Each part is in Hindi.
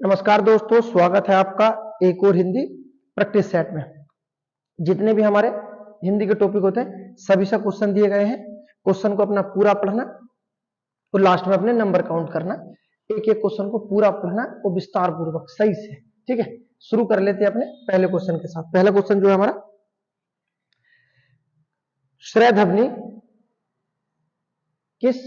नमस्कार दोस्तों, स्वागत है आपका एक और हिंदी प्रैक्टिस सेट में। जितने भी हमारे हिंदी के टॉपिक होते हैं सभी से क्वेश्चन दिए गए हैं। क्वेश्चन को अपना पूरा पढ़ना और लास्ट में अपने नंबर काउंट करना। एक एक क्वेश्चन को पूरा पढ़ना और विस्तार पूर्वक सही से। ठीक है, शुरू कर लेते हैं अपने पहले क्वेश्चन के साथ। पहला क्वेश्चन जो है हमारा, श्रयध्वनि किस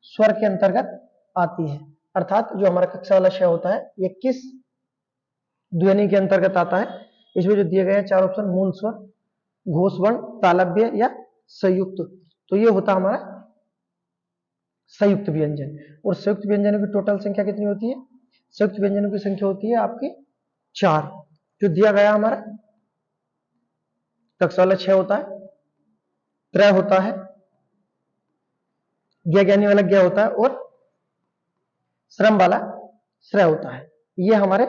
स्वर के अंतर्गत आती है? अर्थात जो हमारा कक्षा वाला श होता है ये किस ध्वनि के अंतर्गत आता है? इसमें जो दिए गए हैं चार ऑप्शन, मूल स्वर, घोषवर्ण, तालव्य या संयुक्त। तो ये होता हमारा संयुक्त व्यंजन। और संयुक्त व्यंजनों की टोटल संख्या कितनी होती है? संयुक्त व्यंजनों की संख्या होती है आपकी 4। जो दिया गया हमारा कक्षा वाला 6 होता है, त्रय होता है, ज्ञानी वाला ज्ञ होता है और श्रम वाला श्रय होता है। ये हमारे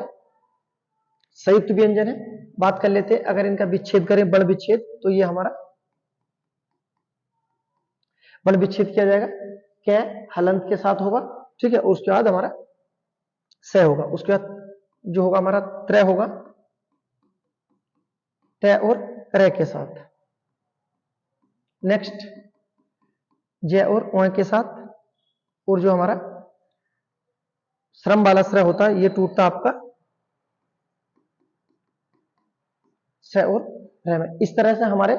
संयुक्त व्यंजन है। बात कर लेते हैं, अगर इनका विच्छेद करें, बल विच्छेद, तो ये हमारा बल विच्छेद किया जाएगा क्या हलंत के साथ होगा। ठीक है, उसके बाद हमारा स होगा। उसके बाद जो होगा हमारा त्रय होगा, तय और रे के साथ। नेक्स्ट जय और ओय के साथ। और जो हमारा श्रम वाला श्रय होता है ये टूटता आपका स और रे में। इस तरह से हमारे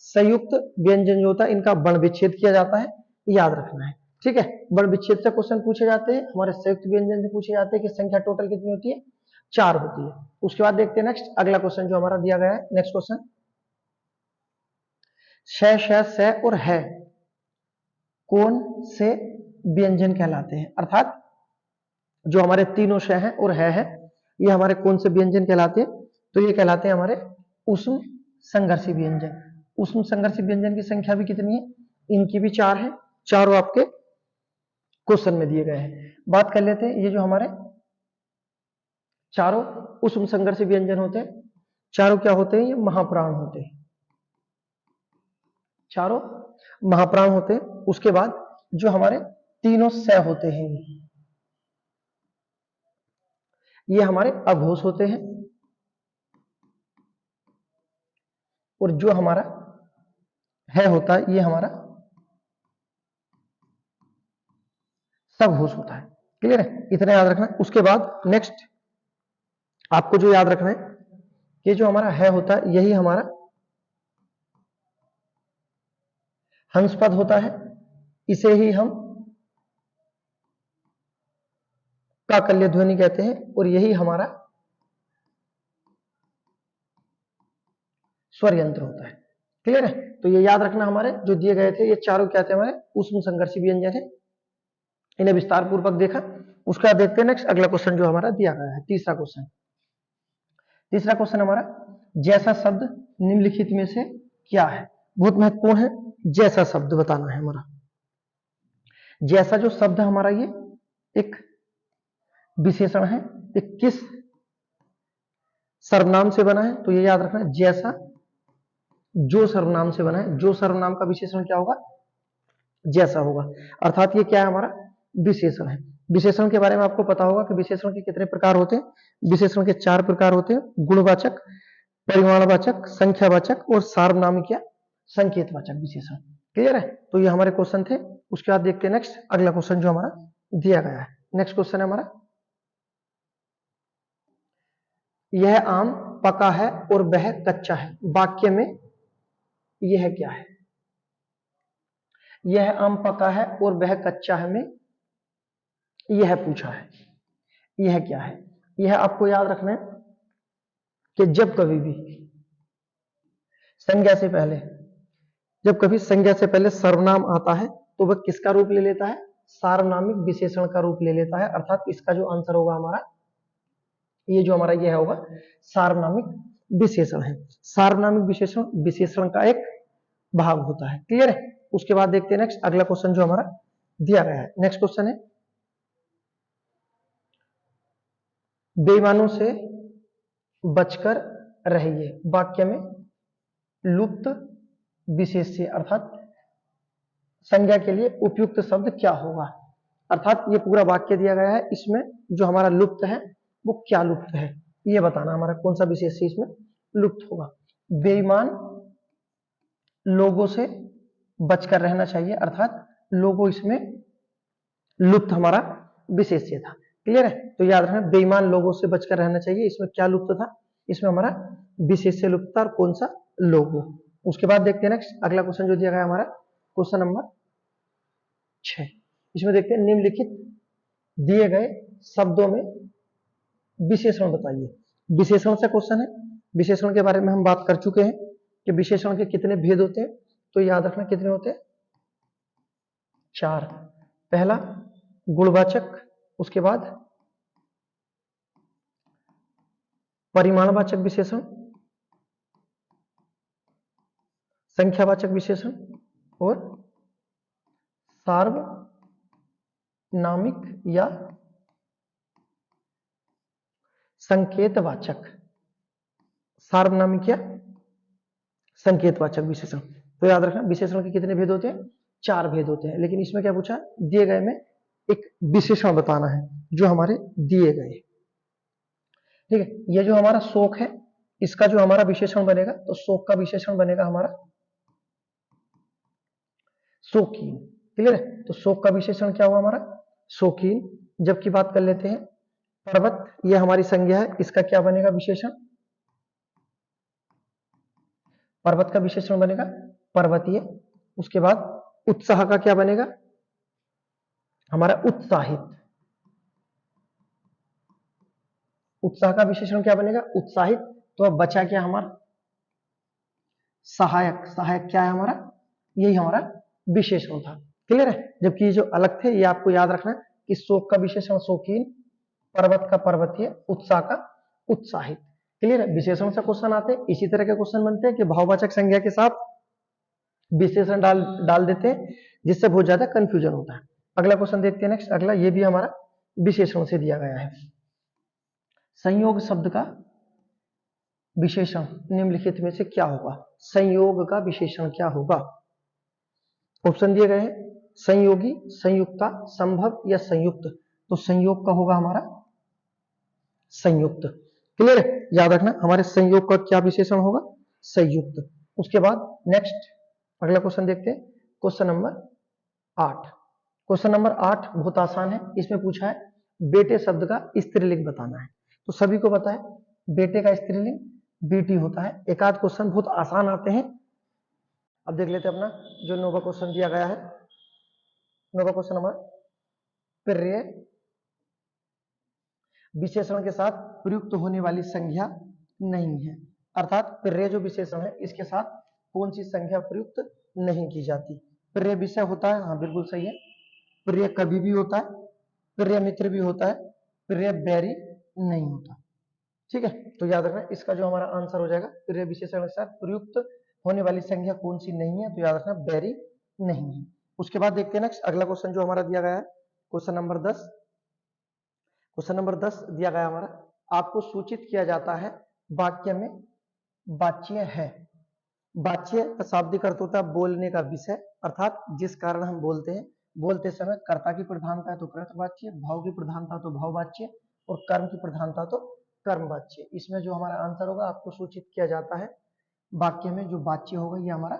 संयुक्त व्यंजन जो होता है इनका वर्ण विच्छेद किया जाता है, याद रखना है। ठीक है, वर्ण विच्छेद से क्वेश्चन पूछे जाते हैं, हमारे संयुक्त व्यंजन से पूछे जाते हैं कि संख्या टोटल कितनी होती है? 4 होती है। उसके बाद देखते हैं नेक्स्ट अगला क्वेश्चन जो हमारा दिया गया है। नेक्स्ट क्वेश्चन, श, श, से और है कौन से व्यंजन कहलाते हैं? अर्थात जो हमारे तीनों श हैं और है ये हमारे कौन से व्यंजन कहलाते हैं? तो ये कहलाते हैं हमारे ऊष्म संघर्षी व्यंजन। ऊष्म संघर्षी व्यंजन की संख्या भी कितनी है? इनकी भी 4 है। चारों आपके क्वेश्चन में दिए गए हैं। बात कर लेते हैं, ये जो हमारे चारों ऊष्म संघर्षी व्यंजन होते हैं, चारों क्या होते हैं? ये महाप्राण होते हैं। चारों महाप्राण होते हैं। उसके बाद जो हमारे तीनों स होते हैं ये हमारे अघोष होते हैं। और जो हमारा है होता है ये हमारा सघोष होता है। क्लियर है? इतना याद रखना। उसके बाद नेक्स्ट आपको जो याद रखना है कि जो हमारा है होता है यही हमारा हंसपद होता है। इसे ही हम काकल्य ध्वनि कहते हैं और यही हमारा स्वर यंत्र होता है। क्लियर है? तो ये याद रखना। हमारे जो दिए गए थे ये चारों क्या थे? हमारे ऊष्म संघर्षी व्यंजन है। इन्हें विस्तार पूर्वक देखा। उसके बाद देखते हैं नेक्स्ट अगला क्वेश्चन जो हमारा दिया गया है, तीसरा क्वेश्चन। तीसरा क्वेश्चन हमारा, जैसा शब्द निम्नलिखित में से क्या है? बहुत महत्वपूर्ण है, जैसा शब्द बताना है हमारा। जैसा जो शब्द हमारा ये एक विशेषण है, एक किस सर्वनाम से बना है? तो ये याद रखना, जैसा जो सर्वनाम से बना है। जो सर्वनाम का विशेषण क्या होगा? जैसा होगा। अर्थात ये क्या है? हमारा विशेषण है। विशेषण के बारे में आपको पता होगा कि विशेषण के कितने प्रकार होते हैं? विशेषण के 4 प्रकार होते हैं, गुणवाचक, परिमाणवाचक, संख्यावाचक और सार्वनामिक या संकेतवाचक विशेषण। क्लियर है? तो ये हमारे क्वेश्चन थे। उसके बाद देखते हैं नेक्स्ट अगला क्वेश्चन जो हमारा दिया गया है। नेक्स्ट क्वेश्चन है हमारा, यह आम पका है और वह कच्चा है, वाक्य में यह क्या है? यह आम पका है और वह कच्चा है में यह पूछा है, यह क्या है? यह आपको याद रखना है कि जब कभी भी संज्ञा से पहले, जब कभी संज्ञा से पहले सर्वनाम आता है तो वह किसका रूप ले लेता है? सार्वनामिक विशेषण का रूप ले लेता है। अर्थात इसका जो आंसर होगा हमारा, ये जो हमारा यह होगा सार्वनामिक विशेषण है। सार्वनामिक विशेषण विशेषण का एक भाग होता है। क्लियर है? उसके बाद देखते हैं नेक्स्ट अगला क्वेश्चन जो हमारा दिया गया है। नेक्स्ट क्वेश्चन है, बेईमानों से बचकर रहिए, वाक्य में लुप्त विशेष से अर्थात संज्ञा के लिए उपयुक्त शब्द क्या होगा? अर्थात ये पूरा वाक्य दिया गया है, इसमें जो हमारा लुप्त है वो क्या लुप्त है, ये बताना हमारा कौन सा विशेष इसमें लुप्त होगा। बेईमान लोगों से बचकर रहना चाहिए, अर्थात लोगो इसमें लुप्त हमारा विशेष्य था। क्लियर है, तो याद रखना बेईमान लोगों से बचकर रहना चाहिए, इसमें क्या लुप्त था, इसमें हमारा विशेष्य लुप्त था, और कौन सा, लोगो। उसके बाद देखते हैं नेक्स्ट अगला क्वेश्चन जो दिया गया हमारा क्वेश्चन नंबर 6। इसमें देखते हैं निम्नलिखित दिए गए शब्दों में विशेषण बताइए। विशेषण से क्वेश्चन है, विशेषण के बारे में हम बात कर चुके हैं कि विशेषण के कितने भेद होते हैं, तो याद रखना कितने होते हैं, 4। पहला गुणवाचक, उसके बाद परिमाणवाचक विशेषण, संख्यावाचक विशेषण और सार्वनामिक या संकेतवाचक, सार्वनामिक या संकेतवाचक विशेषण। तो याद रखना विशेषण के कितने भेद होते हैं, 4 भेद होते हैं। लेकिन इसमें क्या पूछा, दिए गए में एक विशेषण बताना है जो हमारे दिए गए। ठीक है, ये जो हमारा शोक है, इसका जो हमारा विशेषण बनेगा, तो शोक का विशेषण बनेगा हमारा शोकीन। क्लियर है, तो शोक का विशेषण क्या हुआ हमारा, शोकीन। जबकि बात कर लेते हैं पर्वत, ये हमारी संज्ञा है, इसका क्या बनेगा विशेषण, पर्वत का विशेषण बनेगा पर्वतीय। उसके बाद उत्साह का क्या बनेगा हमारा उत्साहित, उत्साह का विशेषण क्या बनेगा उत्साहित। तो अब बचा क्या हमारा सहायक, सहायक क्या है हमारा, यही हमारा विशेषण था। क्लियर है, जबकि ये जो अलग थे ये आपको याद रखना है कि शोक का विशेषण शोकीन, पर्वत का पर्वतीय, उत्साह का उत्साहित। क्लियर है, विशेषण से क्वेश्चन आते हैं, इसी तरह के क्वेश्चन बनते हैं कि भाववाचक संज्ञा के साथ विशेषण डाल देते हैं, जिससे बहुत ज्यादा कंफ्यूजन होता है। अगला क्वेश्चन देखते हैं नेक्स्ट, अगला ये भी हमारा विशेषण से दिया गया है। संयोग शब्द का विशेषण निम्नलिखित में से क्या होगा, संयोग का विशेषण क्या होगा। ऑप्शन दिए गए हैं संयोगी, संयुक्ता, संभव या संयुक्त। तो संयोग का होगा हमारा संयुक्त। क्लियर है, याद रखना हमारे संयोग का क्या विशेषण होगा, संयुक्त। उसके बाद नेक्स्ट अगला क्वेश्चन देखते हैं, क्वेश्चन नंबर 8। क्वेश्चन नंबर 8 बहुत आसान है, इसमें पूछा है बेटे शब्द का स्त्रीलिंग बताना है। तो सभी को पता है बेटे का स्त्रीलिंग बेटी होता है। एक आध क्वेश्चन बहुत आसान आते हैं। अब देख लेते हैं अपना जो नोवा क्वेश्चन दिया गया है, नोवा क्वेश्चन नंबर, प्रिय विशेषण के साथ प्रयुक्त होने वाली संख्या नहीं है, अर्थात प्रिय जो विशेषण है इसके साथ कौन सी संख्या प्रयुक्त नहीं की जाती। प्रिय विषय होता है, हाँ बिल्कुल सही है, प्रिय कवि भी होता है, प्रिय मित्र भी होता है, प्रिय बैरी नहीं होता। ठीक है, तो याद रखना इसका जो हमारा आंसर हो जाएगा प्रिय विशेषण के साथ प्रयुक्त होने वाली संख्या कौन सी नहीं है, तो याद रखना बैरी नहीं है। उसके बाद देखते हैं नेक्स्ट अगला क्वेश्चन जो हमारा दिया गया है, क्वेश्चन नंबर 10। क्वेश्चन नंबर 10 दिया गया हमारा, आपको सूचित किया जाता है वाक्य में वाच्य है। वाच्य का शाब्दिक अर्थ होता है बोलने का विषय, अर्थात जिस कारण हम बोलते हैं, बोलते समय कर्ता की प्रधानता है तो कर्तवाच्य, भाव की प्रधानता तो भाववाच्य, और कर्म की प्रधानता तो कर्मवाच्य। इसमें जो हमारा आंसर होगा आपको सूचित किया जाता है वाक्य में जो वाच्य होगा ये हमारा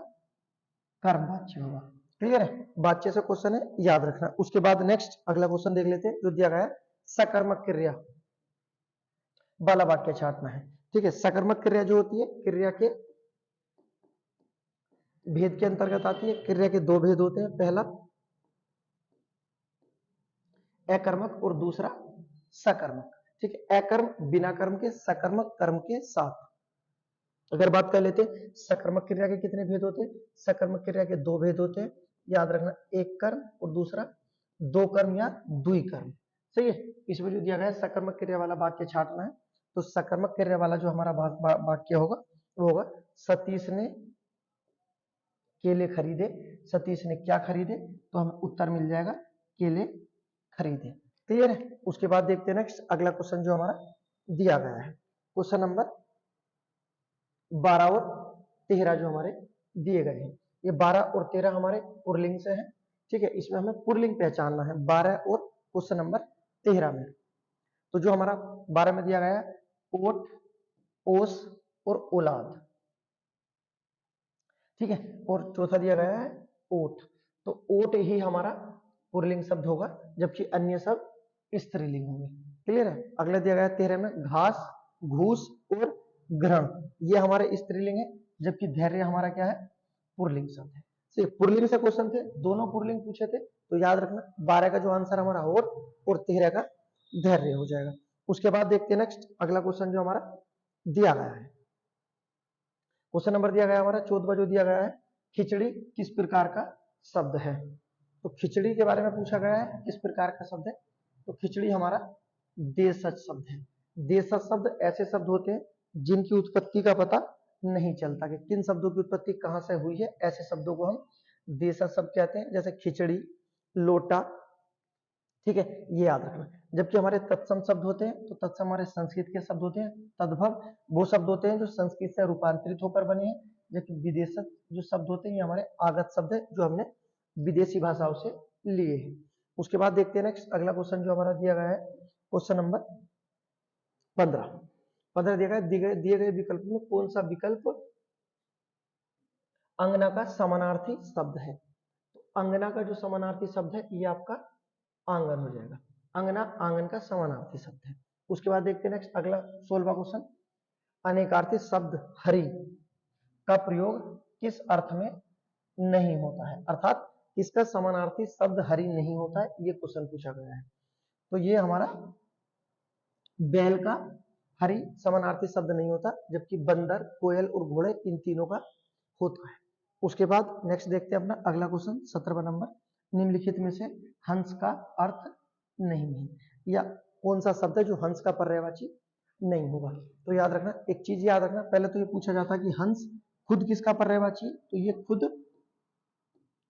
कर्मवाच्य होगा। क्लियर है, वाच्य से क्वेश्चन है, याद रखना। उसके बाद नेक्स्ट अगला क्वेश्चन देख लेते हैं जो दिया गया है, सकर्मक क्रिया वाला वाक्य छांटना है। ठीक है, सकर्मक क्रिया जो होती है क्रिया के भेद के अंतर्गत आती है। क्रिया के 2 भेद होते हैं, पहला अकर्मक और दूसरा सकर्मक। ठीक है, अकर्म बिना कर्म के, सकर्मक कर्म के साथ। अगर बात कर लेते हैं सकर्मक क्रिया के कितने भेद होते हैं, सकर्मक क्रिया के 2 भेद होते हैं, याद रखना एक कर्म और दूसरा 2 कर्म या द्विकर्म। सही है, इसमें जो दिया गया है सकर्मक क्रिया वाला वाक्य छांटना है। तो सकर्मक क्रिया वाला जो हमारा वाक्य होगा वो होगा सतीश ने केले खरीदे। सतीश ने क्या खरीदे, तो हमें उत्तर मिल जाएगा केले खरीदे। क्लियर है, उसके बाद देखते हैं नेक्स्ट अगला क्वेश्चन जो हमारा दिया गया है, क्वेश्चन नंबर 12 और 13 जो हमारे दिए गए हैं। ये 12 और 13 हमारे पुरलिंग से हैं। ठीक है, इसमें हमें पुरलिंग पहचानना है 12 और क्वेश्चन नंबर 13 में। तो जो हमारा 12 में दिया गया है ओट, ओस और औलाद, ठीक है। और चौथा दिया गया है ओट, तो ओट ही हमारा पुल्लिंग शब्द होगा, जबकि अन्य सब स्त्रीलिंग होंगे। क्लियर है। अगला दिया गया है 13 में घास, घूस और ग्रहण, ये हमारे स्त्रीलिंग है, जबकि धैर्य हमारा क्या है, पुल्लिंग शब्द है। सिर्फ पुल्लिंग से क्वेश्चन थे, दोनों पुल्लिंग पूछे थे, तो याद रखना 12 का जो आंसर हमारा ओट और 13 का धैर्य हो जाएगा। उसके बाद देखते हैं नेक्स्ट अगला क्वेश्चन जो हमारा दिया गया है, क्वेश्चन नंबर दिया गया हमारा 14 जो दिया गया है, खिचड़ी किस प्रकार का शब्द है। तो खिचड़ी के बारे में पूछा गया है किस प्रकार का शब्द है, तो खिचड़ी हमारा देशज शब्द है। देशज शब्द ऐसे शब्द होते हैं जिनकी उत्पत्ति का पता नहीं चलता कि किन शब्दों की उत्पत्ति कहां से हुई है, ऐसे शब्दों को हम देशज शब्द कहते हैं, जैसे खिचड़ी, लोटा, ठीक है, ये याद रखना। जबकि हमारे तत्सम शब्द होते हैं, तो तत्सम हमारे संस्कृत के शब्द होते हैं, तद्भव वो शब्द होते हैं जो संस्कृत से रूपांतरित होकर बने हैं, जबकि विदेशज जो शब्द होते हैं ये हमारे आगत शब्द है जो हमने विदेशी भाषाओं से लिए हैं। उसके बाद देखते हैं नेक्स्ट अगला क्वेश्चन जो हमारा दिया गया है, क्वेश्चन नंबर 15 दिया गया, दिए गए विकल्प में कौन सा विकल्प अंगना का समानार्थी शब्द है। तो अंगना का जो समानार्थी शब्द है ये आपका आंगन हो जाएगा। अंगना आंगन का समानार्थी शब्द है। उसके बाद देखते हैं नेक्स्ट अगला 16वां क्वेश्चन, अनेकार्थी शब्द हरि का प्रयोग किस अर्थ में नहीं होता है, अर्थात इसका समानार्थी शब्द हरि नहीं होता है, ये क्वेश्चन पूछा गया है। तो ये हमारा बैल का हरि समानार्थी शब्द नहीं होता, जबकि बंदर, कोयल और घोड़े इन तीनों का होता है। उसके बाद नेक्स्ट देखते हैं अपना अगला क्वेश्चन 17वां नंबर, निम्नलिखित में से हंस का अर्थ नहीं है, या कौन सा शब्द है जो हंस का पर्यायवाची नहीं होगा। तो याद रखना एक चीज, याद रखना पहले तो ये पूछा जाता है कि हंस खुद किसका पर्यायवाची है, तो ये खुद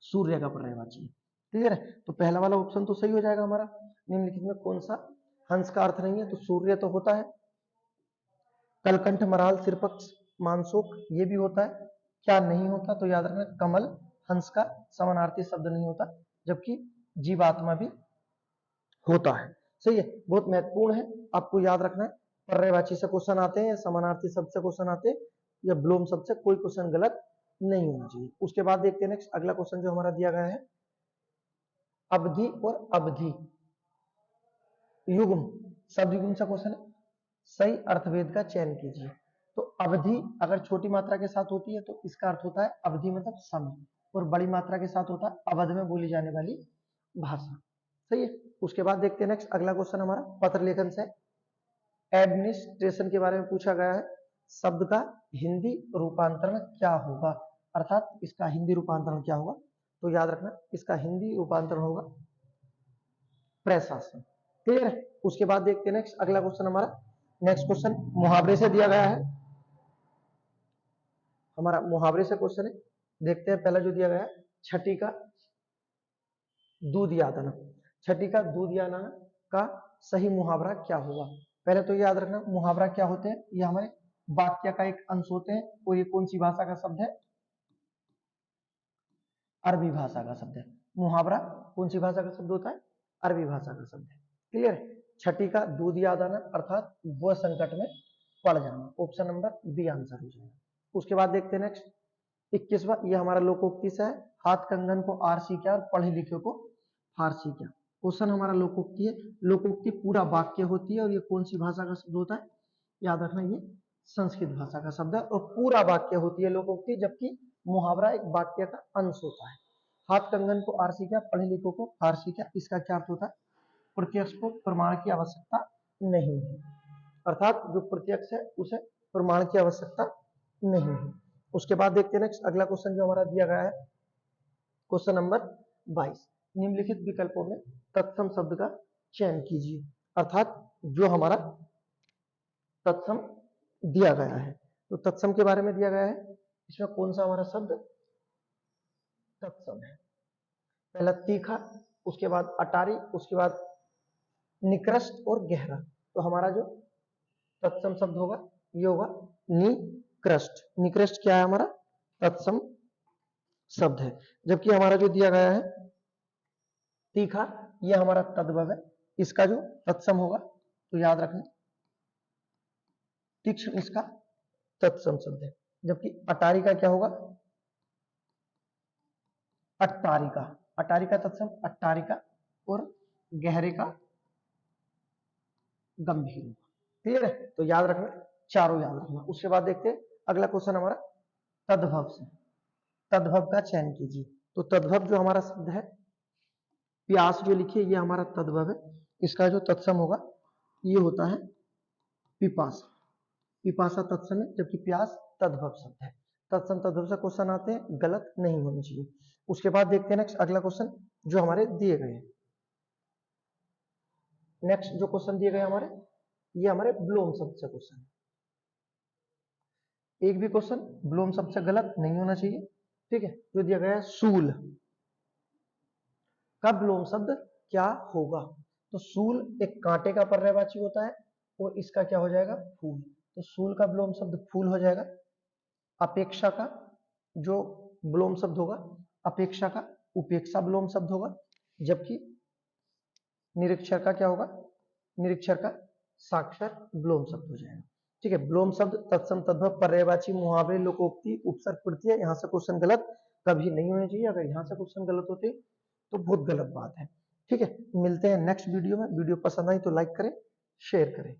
सूर्य का पर्यायवाची है। क्लियर है। तो पहला वाला ऑप्शन तो सही हो जाएगा हमारा, निम्नलिखित में कौन सा हंस का अर्थ नहीं है, तो सूर्य तो होता है, कलकंठ, मराल, सिरपक्ष, मानसोक ये भी होता है। क्या नहीं होता, तो याद रखना कमल हंस का समानार्थी शब्द नहीं होता, जबकि जीवात्मा भी होता है। सही है, बहुत महत्वपूर्ण है, आपको याद रखना है। पर्यायवाची से क्वेश्चन आते हैं, समानार्थी शब्द से क्वेश्चन आते हैं, या ब्लोम शब्द से, कोई क्वेश्चन गलत नहीं होना चाहिए। उसके बाद देखते हैं नेक्स्ट अगला क्वेश्चन जो हमारा दिया गया है, अवधि और अवधि युग्म शब्द युग्म से क्वेश्चन है, सही अर्थभेद का चयन कीजिए। तो अवधि अगर छोटी मात्रा के साथ होती है तो इसका अर्थ होता है अवधि मतलब समय, और बड़ी मात्रा के साथ होता है अवध में बोली जाने वाली भाषा। सही है। उसके बाद देखते हैं नेक्स्ट अगला क्वेश्चन हमारा पत्र लेखन से, एडमिनिस्ट्रेशन के बारे में पूछा गया है, शब्द का हिंदी रूपांतरण क्या होगा, अर्थात इसका हिंदी रूपांतरण क्या होगा। तो याद रखना इसका हिंदी रूपांतरण होगा प्रशासन। क्लियर है। उसके बाद देखते हैं नेक्स्ट अगला क्वेश्चन हमारा, नेक्स्ट क्वेश्चन मुहावरे से दिया गया है, हमारा मुहावरे से क्वेश्चन है। देखते हैं पहला जो दिया गया है, छठी का दूध याद आना, छठी का दूध याद आना का सही मुहावरा क्या होगा। पहले तो याद रखना मुहावरा क्या होते हैं, ये हमारे वाक्य का एक अंश होते हैं, और ये कौन सी भाषा का शब्द है, अरबी भाषा का शब्द है। मुहावरा कौन सी भाषा का शब्द होता है, अरबी भाषा का शब्द है। क्लियर है। छठी का दूध याद आना अर्थात वह संकट में पड़ जाना, ऑप्शन नंबर बी आंसर हो जाएगा। उसके बाद देखते हैं नेक्स्ट 21वां, ये हमारा लोकोक्ति से है, हाथ कंगन को आरसी क्या और पढ़े लिखे को फारसी क्या। क्वेश्चन हमारा लोकोक्ति है, लोकोक्ति पूरा वाक्य होती है, और ये कौन सी भाषा का शब्द होता है, याद रखना ये संस्कृत भाषा का शब्द है, और पूरा वाक्य होती है लोकोक्ति, जबकि मुहावरा एक वाक्य का अंश होता है। हाथ कंगन को आरसी क्या, पढ़े लिखो को फारसी क्या, इसका क्या अर्थ होता है, प्रत्यक्ष को प्रमाण की आवश्यकता नहीं है, अर्थात जो प्रत्यक्ष है उसे प्रमाण की आवश्यकता नहीं है। उसके बाद देखते हैं नेक्स्ट अगला क्वेश्चन जो हमारा दिया गया है, क्वेश्चन नंबर 22, निम्नलिखित विकल्पों में तत्सम शब्द का चयन कीजिए, अर्थात जो हमारा तत्सम दिया गया है। तो तत्सम के बारे में दिया गया है, इसमें कौन सा हमारा शब्द तत्सम है। पहला तीखा, उसके बाद अटारी, उसके बाद निकृष्ट और गहरा। तो हमारा जो तत्सम शब्द होगा ये होगा निकृष्ट। निकृष्ट क्या है, हमारा तत्सम शब्द है। जबकि हमारा जो दिया गया है तीखा, ये हमारा तद्भव है, इसका जो तत्सम होगा तो याद रखना तीक्ष्ण इसका तत्सम शब्द है, जबकि अटारी का क्या होगा, अट्टारिका। अटारिका तत्सम अट्टारिका, और गहरे का गंभीर होगा। क्लियर है? तो याद रखना, चारों याद रखना। उसके बाद देखते हैं अगला क्वेश्चन हमारा तद्भव से। तद्भव का चयन कीजिए। तो तद्भव जो हमारा शब्द है, प्यास जो लिखिए ये हमारा तद्भव है, इसका जो तत्सम होगा ये होता है पिपासा। पिपासा तत्सम है, जबकि प्यास तद्भव शब्द है। तत्सम तद्भव से क्वेश्चन आते हैं, गलत नहीं होनी चाहिए। उसके बाद देखते हैं नेक्स्ट अगला क्वेश्चन जो हमारे दिए गए हैं। नेक्स्ट जो क्वेश्चन दिए गए हमारे, ये हमारे ब्लोम शब्द से क्वेश्चन है। एक भी क्वेश्चन ब्लोम शब्द से गलत नहीं होना चाहिए। ठीक है, जो दिया गया है सूल का ब्लोम शब्द क्या होगा। तो सूल एक कांटे का पर्यायवाची होता है, और इसका क्या हो जाएगा, फूल। तो सूल का ब्लोम शब्द फूल हो जाएगा। अपेक्षा का जो ब्लोम शब्द होगा, अपेक्षा का उपेक्षा ब्लोम शब्द होगा। जबकि निरीक्षर का क्या होगा, निरीक्षर का साक्षर ब्लोम शब्द हो जाएगा। ठीक है, ब्लोम शब्द तत्सम तद्भव पर्यायवाची मुहावरे लोकोक्ति उपसर्ग प्रत्यय, यहां से क्वेश्चन गलत कभी नहीं होने चाहिए। अगर यहां से क्वेश्चन गलत होते तो बहुत गलत बात है। ठीक है, मिलते हैं नेक्स्ट वीडियो में। वीडियो पसंद आई तो लाइक करें, शेयर करें।